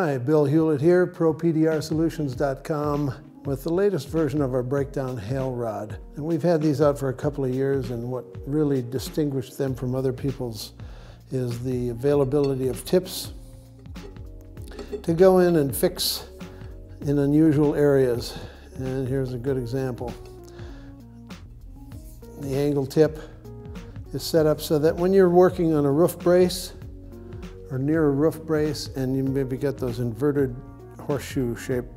Hi, Bill Hewlett here, ProPDRSolutions.com with the latest version of our breakdown hail rod. And we've had these out for a couple of years, and what really distinguished them from other people's is the availability of tips to go in and fix in unusual areas. And here's a good example. The angle tip is set up so that when you're working on a roof brace or near a roof brace, and you maybe got those inverted horseshoe shaped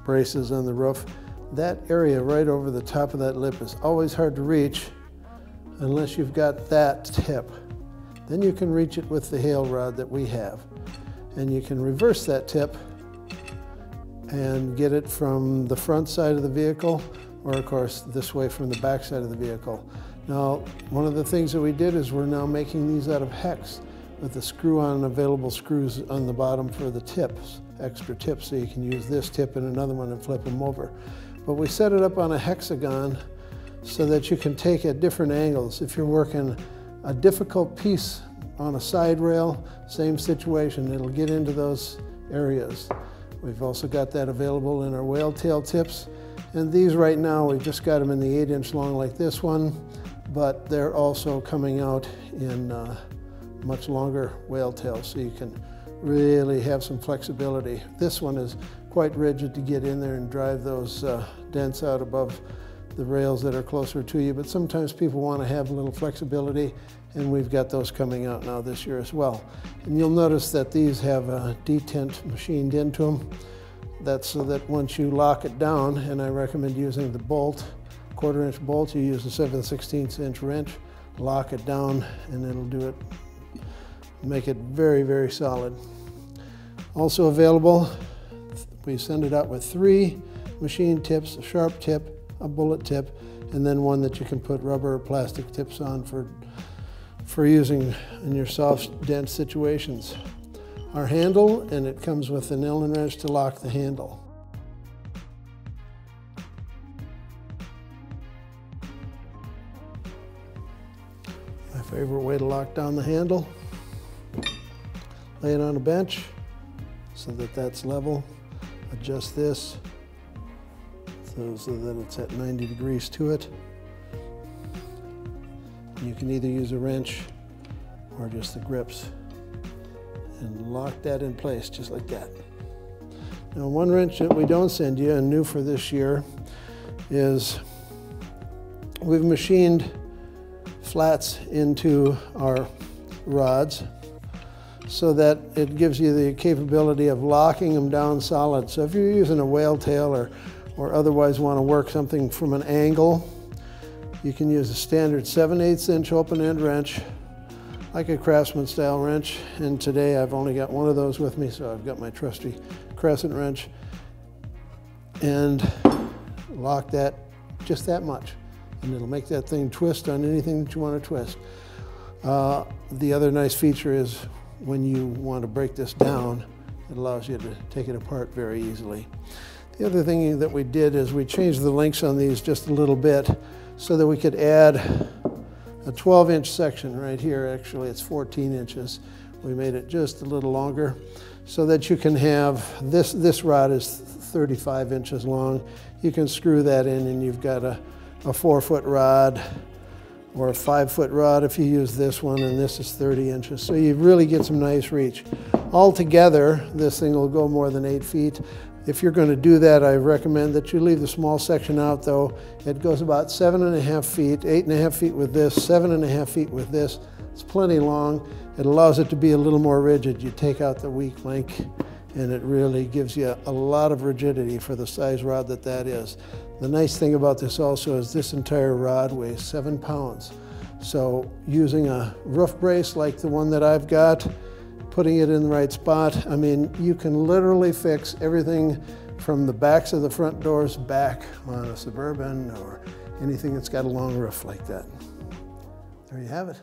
braces on the roof, that area right over the top of that lip is always hard to reach unless you've got that tip. Then you can reach it with the hail rod that we have, and you can reverse that tip and get it from the front side of the vehicle, or of course this way from the back side of the vehicle. Now, one of the things that we did is we're now making these out of hex with the screw-on available screws on the bottom for the tips, extra tips, so you can use this tip and another one and flip them over. But we set it up on a hexagon so that you can take at different angles. If you're working a difficult piece on a side rail, same situation, it'll get into those areas. We've also got that available in our whale tail tips. And these right now, we've just got them in the 8-inch long like this one, but they're also coming out in much longer whale tails, so you can really have some flexibility. This one is quite rigid to get in there and drive those dents out above the rails that are closer to you, but sometimes people want to have a little flexibility, and we've got those coming out now this year as well. And you'll notice that these have a detent machined into them. That's so that once you lock it down, and I recommend using the bolt, 1/4-inch bolt, you use a 7/16" wrench, lock it down, and it'll do it, make it very, very solid. Also available, we send it out with 3 machine tips, a sharp tip, a bullet tip, and then one that you can put rubber or plastic tips on for using in your soft, dense situations. Our handle, and it comes with an Allen wrench to lock the handle. My favorite way to lock down the handle: lay it on a bench so that that's level. Adjust this so that it's at 90 degrees to it. You can either use a wrench or just the grips and lock that in place just like that. Now, one wrench that we don't send you, and new for this year, is we've machined flats into our rods so that it gives you the capability of locking them down solid. So if you're using a whale tail or otherwise want to work something from an angle, you can use a standard 7/8" open end wrench, like a Craftsman style wrench. And today I've only got one of those with me, so I've got my trusty crescent wrench, and lock that just that much, and it'll make that thing twist on anything that you want to twist. The other nice feature is when you want to break this down, it allows you to take it apart very easily. The other thing that we did is we changed the lengths on these just a little bit so that we could add a 12-inch section right here. Actually, it's 14 inches. We made it just a little longer so that you can have this rod is 35 inches long. You can screw that in, and you've got a 4-foot rod or a 5-foot rod if you use this one, and this is 30 inches. So you really get some nice reach. Altogether, this thing will go more than 8 feet. If you're going to do that, I recommend that you leave the small section out, though. It goes about 7.5 feet, 8.5 feet with this, 7.5 feet with this. It's plenty long. It allows it to be a little more rigid. You take out the weak link, and it really gives you a lot of rigidity for the size rod that is. The nice thing about this also is this entire rod weighs 7 pounds. So using a roof brace like the one that I've got, putting it in the right spot, I mean, you can literally fix everything from the backs of the front doors back on a Suburban or anything that's got a long roof like that. There you have it.